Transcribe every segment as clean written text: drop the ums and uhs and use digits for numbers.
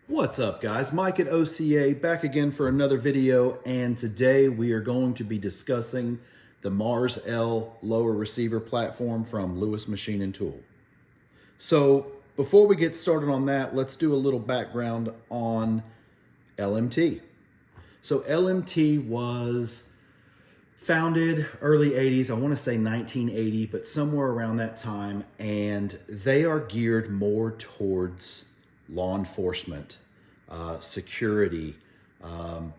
What's up, guys? Mike at OCA back again for another video, and today we are going to be discussing the Mars L lower receiver platform from Lewis Machine & Tool. So before we get started on that, let's do a little background on LMT. So LMT was founded early 80s, I want to say 1980, but somewhere around that time, and they are geared more towards law enforcement, security,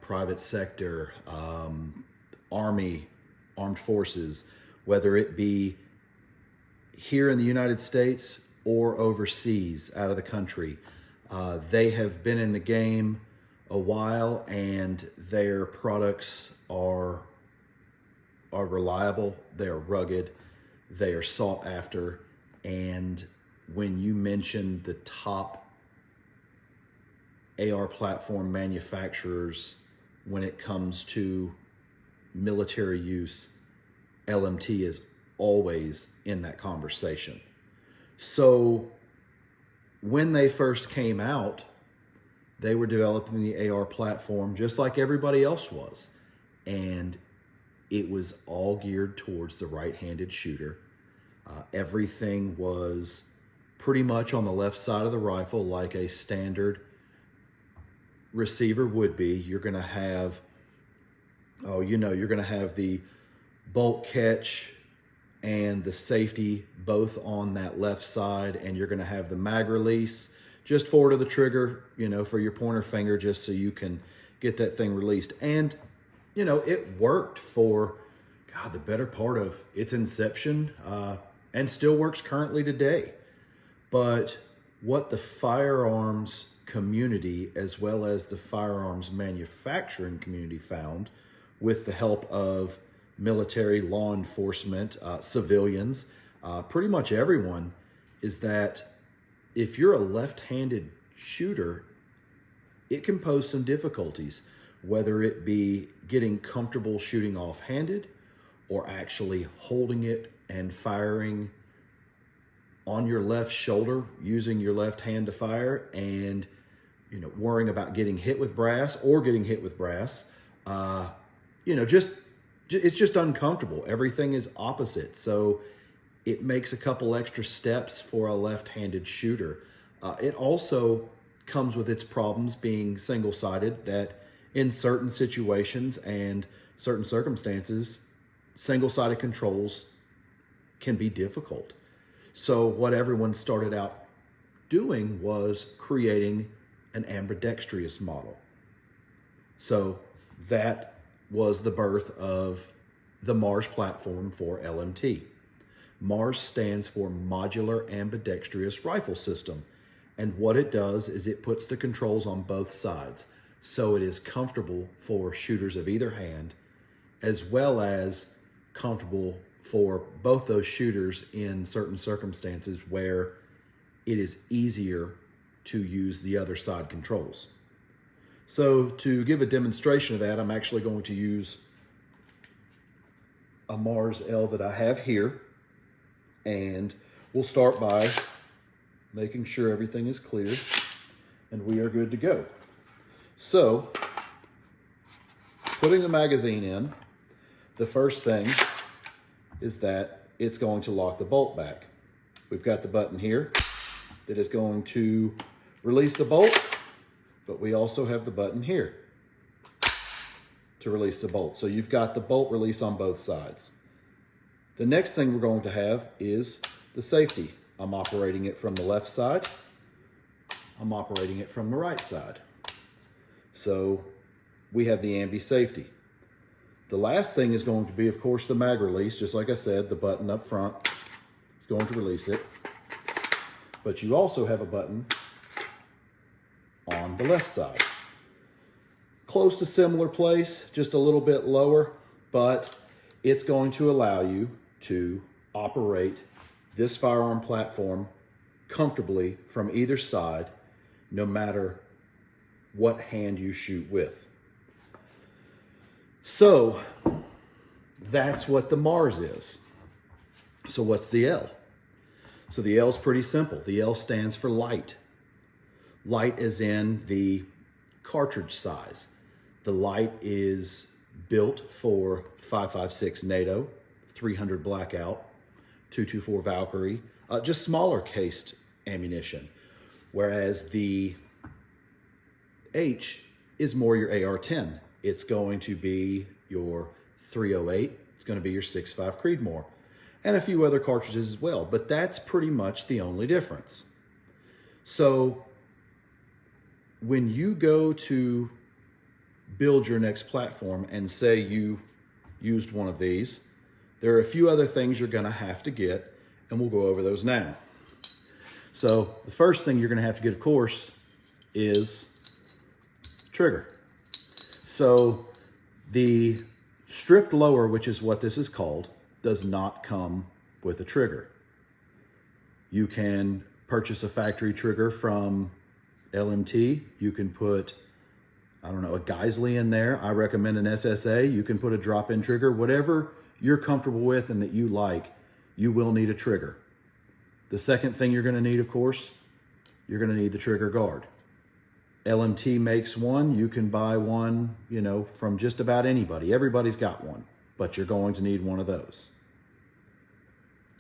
private sector, Army, armed forces, whether it be here in the United States or overseas out of the country. They have been in the game a while, and their products are reliable, they are rugged, they are sought after, and when you mention the top AR platform manufacturers when it comes to military use, LMT is always in that conversation. So when they first came out, they were developing the AR platform just like everybody else was. And it was all geared towards the right-handed shooter. Everything was pretty much on the left side of the rifle like a standard receiver would be. You're going to have, you're going to have the bolt catch and the safety both on that left side, and you're going to have the mag release just forward of the trigger, for your pointer finger, just so you can get that thing released. And it worked for, the better part of its inception, and still works currently today. But what the firearms community, as well as the firearms manufacturing community, found with the help of military, law enforcement, civilians, pretty much everyone, is that if you're a left-handed shooter, it can pose some difficulties, whether it be getting comfortable shooting off-handed or actually holding it and firing on your left shoulder using your left hand to fire, and worrying about getting hit with brass. It's just uncomfortable. Everything is opposite, so it makes a couple extra steps for a left-handed shooter. It also comes with its problems being single-sided, that in certain situations and certain circumstances, single-sided controls can be difficult. So what everyone started out doing was creating an ambidextrous model. So that was the birth of the MARS platform for LMT. MARS stands for Modular Ambidextrous Rifle System. And what it does is it puts the controls on both sides, so it is comfortable for shooters of either hand, as well as comfortable for both those shooters in certain circumstances where it is easier to use the other side controls. So to give a demonstration of that, I'm actually going to use a Mars L that I have here, and we'll start by making sure everything is clear and we are good to go. So putting the magazine in, the first thing is that it's going to lock the bolt back. We've got the button here that is going to release the bolt, but we also have the button here to release the bolt. So you've got the bolt release on both sides. The next thing we're going to have is the safety. I'm operating it from the left side. I'm operating it from the right side. So we have the ambi safety. The last thing is going to be, of course, the mag release. Just like I said, the button up front is going to release it. But you also have a button on the left side. Close to similar place, just a little bit lower, but it's going to allow you to operate this firearm platform comfortably from either side, no matter what hand you shoot with. So that's what the Mars is. So what's the L? So the L is pretty simple. The L stands for light. Light is in the cartridge size. The light is built for 5.56 NATO, 300 Blackout, 224 Valkyrie, just smaller cased ammunition. Whereas the H is more your AR-10. It's going to be your 308. It's going to be your 6.5 Creedmoor, and a few other cartridges as well. But that's pretty much the only difference. So when you go to build your next platform and say you used one of these, there are a few other things you're going to have to get, and we'll go over those now. So the first thing you're going to have to get, of course, is trigger. So the stripped lower, which is what this is called, does not come with a trigger. You can purchase a factory trigger from LMT. You can put, I don't know, a Geisley in there. I recommend an SSA. You can put a drop-in trigger. Whatever you're comfortable with and that you like, you will need a trigger. The second thing you're going to need, of course, you're going to need the trigger guard. LMT makes one. You can buy one, you know, from just about anybody. Everybody's got one, but you're going to need one of those.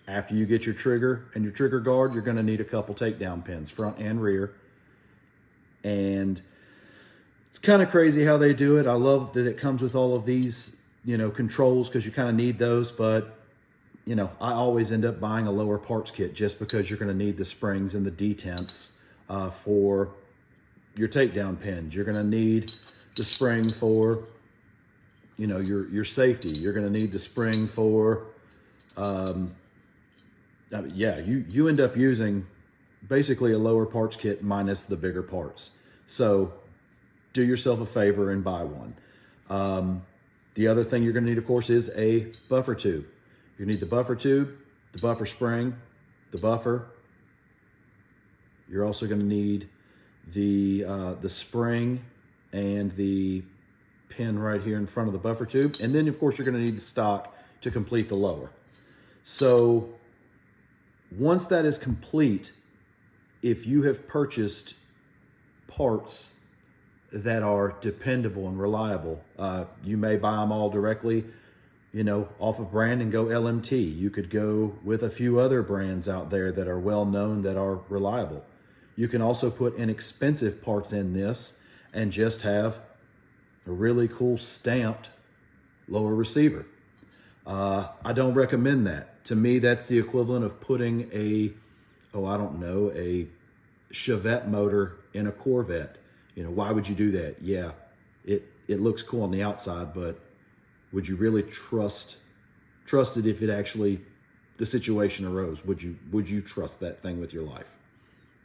After you get your trigger and your trigger guard, you're going to need a couple takedown pins, front and rear. And it's kind of crazy how they do it. I love that it comes with all of these, you know, controls, because you kind of need those. But, you know, I always end up buying a lower parts kit just because you're going to need the springs and the detents for your takedown pins. You're going to need the spring for, you know, your safety. You're going to need the spring for, yeah, you end up using basically a lower parts kit minus the bigger parts. So do yourself a favor and buy one. The other thing you're going to need, of course, is a buffer tube. You need the buffer tube, the buffer spring, the buffer. You're also going to need the spring and the pin right here in front of the buffer tube. And then, of course, you're going to need the stock to complete the lower. So once that is complete, if you have purchased parts that are dependable and reliable, you may buy them all directly, you know, off of brand and go LMT. You could go with a few other brands out there that are well known, that are reliable. You can also put inexpensive parts in this and just have a really cool stamped lower receiver. I don't recommend that. To me, that's the equivalent of putting a Chevette motor in a Corvette. You know, why would you do that? Yeah, it looks cool on the outside, but would you really trust it if it actually, the situation arose? Would you trust that thing with your life?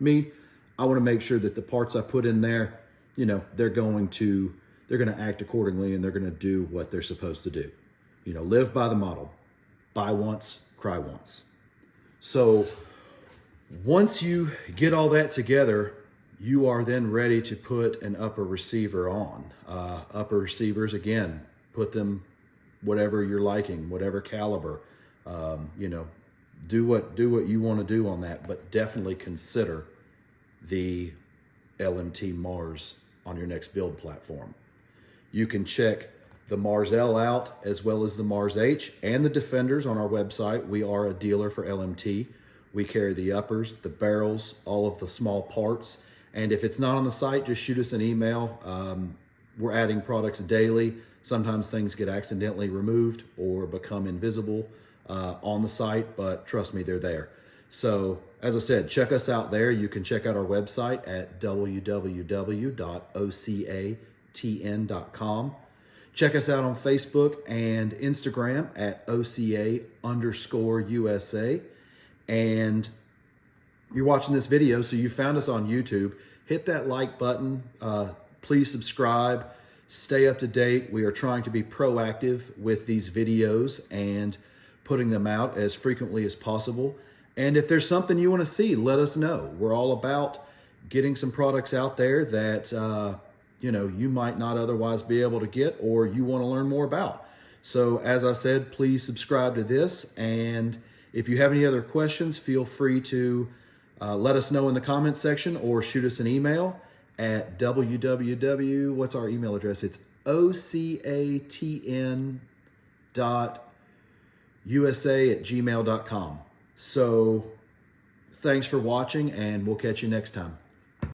Me, I want to make sure that the parts I put in there, you know, they're going to act accordingly, and they're going to do what they're supposed to do. You know, live by the model. Buy once, cry once. So once you get all that together, you are then ready to put an upper receiver on. Upper receivers, again, put them whatever you're liking, whatever caliber. You know, do what you want to do on that, but definitely consider the LMT Mars on your next build platform. You can check the Mars L out, as well as the Mars H and the Defenders on our website. We are a dealer for LMT. We carry the uppers, the barrels, all of the small parts. And if it's not on the site, just shoot us an email. We're adding products daily. Sometimes things get accidentally removed or become invisible on the site, but trust me, they're there. So as I said, check us out there. You can check out our website at www.ocatn.com. Check us out on Facebook and Instagram at OCA_USA. And you're watching this video, so you found us on YouTube. Hit that like button. Please subscribe. Stay up to date. We are trying to be proactive with these videos and putting them out as frequently as possible. And if there's something you want to see, let us know. We're all about getting some products out there that you know, you might not otherwise be able to get, or you want to learn more about. So as I said, please subscribe to this. And if you have any other questions, feel free to Let us know in the comments section or shoot us an email at www. What's our email address? It's ocatn.usa@gmail.com. So thanks for watching, and we'll catch you next time.